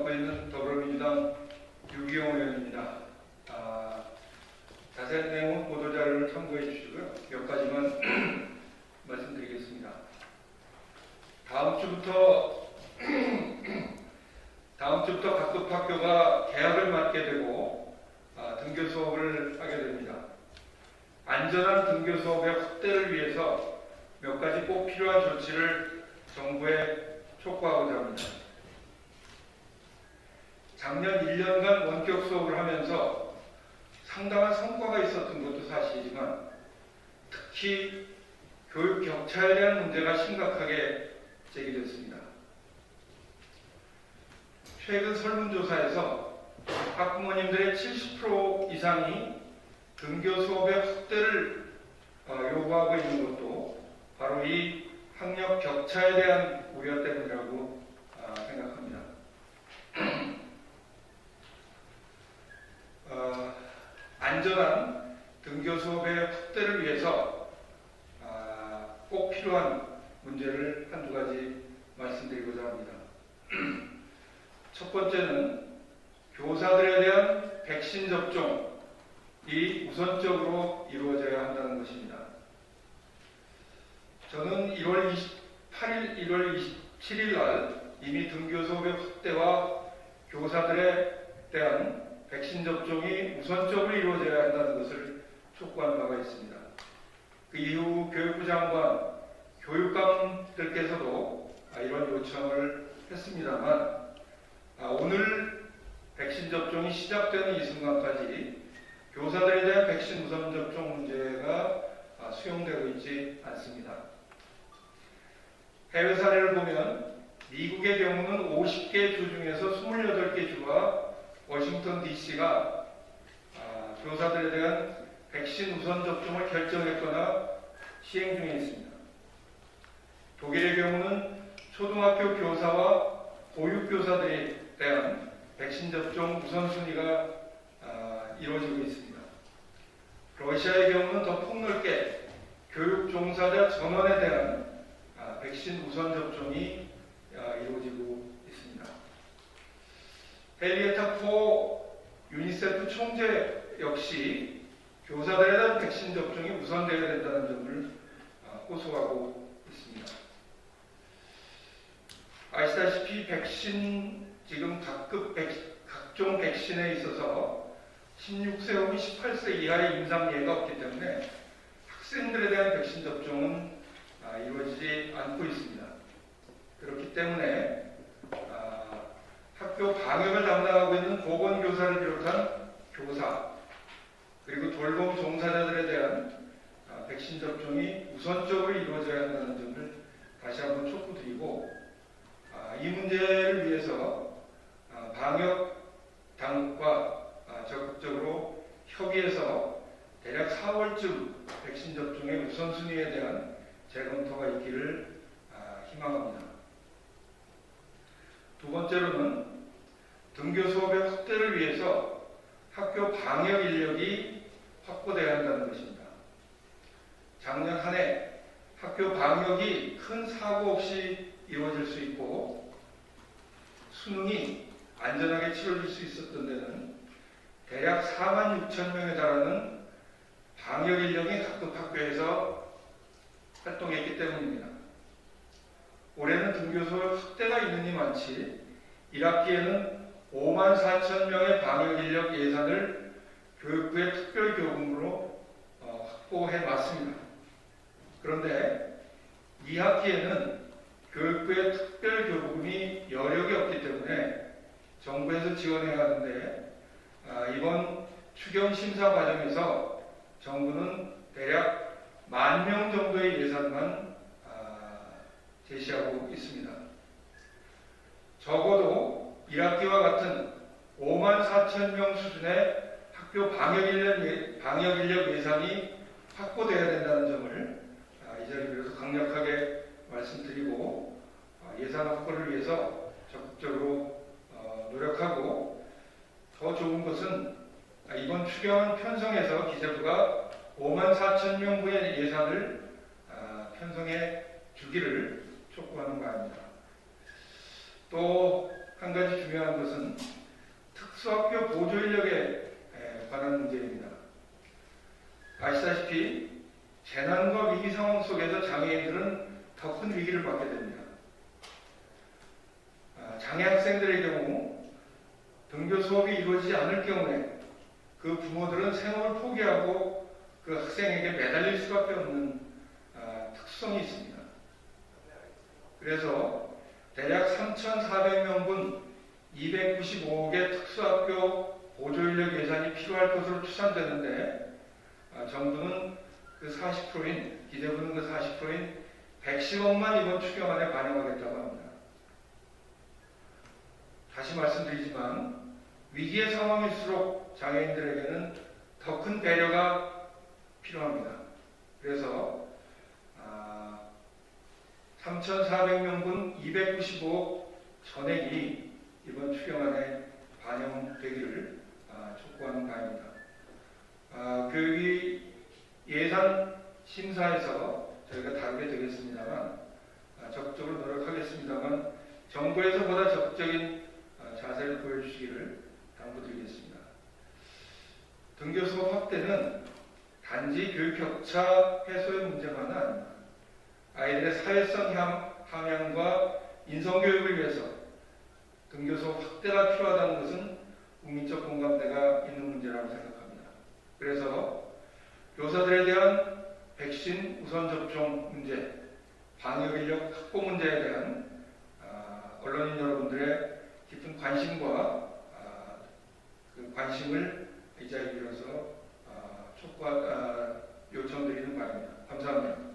맡고 있는 더불어민주당 유기용 의원입니다. 자세한 내용은 보도자료를 참고해 주시고요. 몇 가지만 말씀드리겠습니다. 다음 주부터 각급 학교가 개학을 맞게 되고 등교 수업을 하게 됩니다. 안전한 등교 수업의 확대를 위해서 몇 가지 꼭 필요한 조치를 정부에 촉구하고자 합니다. 작년 1년간 원격 수업을 하면서 상당한 성과가 있었던 것도 사실이지만 특히 교육 격차에 대한 문제가 심각하게 제기됐습니다. 최근 설문조사에서 학부모님들의 70% 이상이 등교 수업의 확대를 요구하고 있는 것도 바로 이 학력 격차에 대한 우려 때문이라고 생각합니다. 안전한 등교 수업의 확대를 위해서 꼭 필요한 문제를 한두 가지 말씀드리고자 합니다. 첫 번째는 교사들에 대한 백신 접종이 우선적으로 이루어져야 한다는 것입니다. 저는 1월 28일, 1월 27일 날 이미 등교 수업의 확대와 교사들에 대한 백신 접종이 우선적으로 이루어져야 한다는 것을 촉구한 바가 있습니다. 그 이후 교육부 장관, 교육감들께서도 이런 요청을 했습니다만 오늘 백신 접종이 시작되는 이 순간까지 교사들에 대한 백신 우선 접종 문제가 수용되고 있지 않습니다. 해외 사례를 보면 미국의 경우는 50개 주 중에서 28개 주와 워싱턴 DC가 교사들에 대한 백신 우선 접종을 결정했거나 시행 중에 있습니다. 독일의 경우는 초등학교 교사와 보육교사들에 대한 백신 접종 우선순위가 이루어지고 있습니다. 러시아의 경우는 더 폭넓게 교육 종사자 전원에 대한 백신 우선 접종이 이루어지고 있습니다. 헨리에타 포 유니세프 총재 역시 교사들에 대한 백신 접종이 우선되어야 된다는 점을 호소하고 있습니다. 아시다시피 지금 각종 백신에 있어서 16세 혹은 18세 이하의 임상예가 없기 때문에 학생들에 대한 백신 접종은 이루어지지 않고 있습니다. 그렇기 때문에 학교 방역을 담당하고 있는 보건교사를 비롯한 교사 그리고 돌봄 종사자들에 대한 백신 접종이 우선적으로 이루어져야 한다는 점을 다시 한번 촉구드리고 이 문제를 위해서 방역 당국과 적극적으로 협의해서 대략 4월쯤 백신 접종의 우선순위에 대한 재검토가 있기를 희망합니다. 두 번째로는 등교 수업의 확대를 위해서 학교 방역 인력이 확보되어야 한다는 것입니다. 작년 한 해 학교 방역이 큰 사고 없이 이루어질 수 있고 수능이 안전하게 치러질 수 있었던 데는 대략 4만 6천 명에 달하는 방역 인력이 각급 학교에서 활동했기 때문입니다. 올해는 등교 수업 확대가 있느니 많지 1학기에는 5만 4천 명의 방역 인력 예산을 교육부의 특별교금으로 확보해 놨습니다. 그런데 2학기에는 교육부의 특별교금이 여력이 없기 때문에 정부에서 지원해야 하는데 이번 추경 심사 과정에서 정부는 대략 10,000명 정도의 예산만 제시하고 있습니다. 적어도 1학기와 같은 5만 4천 명 수준의 학교 방역인력 예산이 확보되어야 된다는 점을 이 자리에서 강력하게 말씀드리고 예산 확보를 위해서 적극적으로 노력하고 더 좋은 것은 이번 추경 편성에서 기재부가 5만 4천 명분의 예산을 편성해 주기를 촉구하는 바입니다. 또 한 가지 중요한 것은 특수학교 보조 인력에 관한 문제입니다. 아시다시피 재난과 위기 상황 속에서 장애인들은 더 큰 위기를 받게 됩니다. 장애 학생들의 경우 등교 수업이 이루어지지 않을 경우에 그 부모들은 생업을 포기하고 그 학생에게 매달릴 수밖에 없는 특성이 있습니다. 그래서 대략 3,400명분 295억의 특수학교 보조인력 예산이 필요할 것으로 추산되는데 정부는 그 40%인, 기재부는 그 40%인 110억만 이번 추경안에 반영하겠다고 합니다. 다시 말씀드리지만 위기의 상황일수록 장애인들에게는 더 큰 배려가 필요합니다. 그래서 3,400명분 295억 전액이 이번 추경안에 반영되기를 촉구하는 바입니다. 교육위 예산 심사에서 저희가 다루게 되겠습니다만 적극적으로 노력하겠습니다만 정부에서 보다 적극적인 자세를 보여주시기를 당부드리겠습니다. 등교 수업 확대는 단지 교육 격차 해소의 문제만은 아닙니다. 아이들의 사회성 함양과 인성교육을 위해서 등교 수업 확대가 필요하다는 것은 국민적 공감대가 있는 문제라고 생각합니다. 그래서 교사들에 대한 백신 우선 접종 문제, 방역 인력 확보 문제에 대한 언론인 여러분들의 깊은 관심과 그 관심을 이 자리에 빌어서 요청드리는 바입니다. 감사합니다.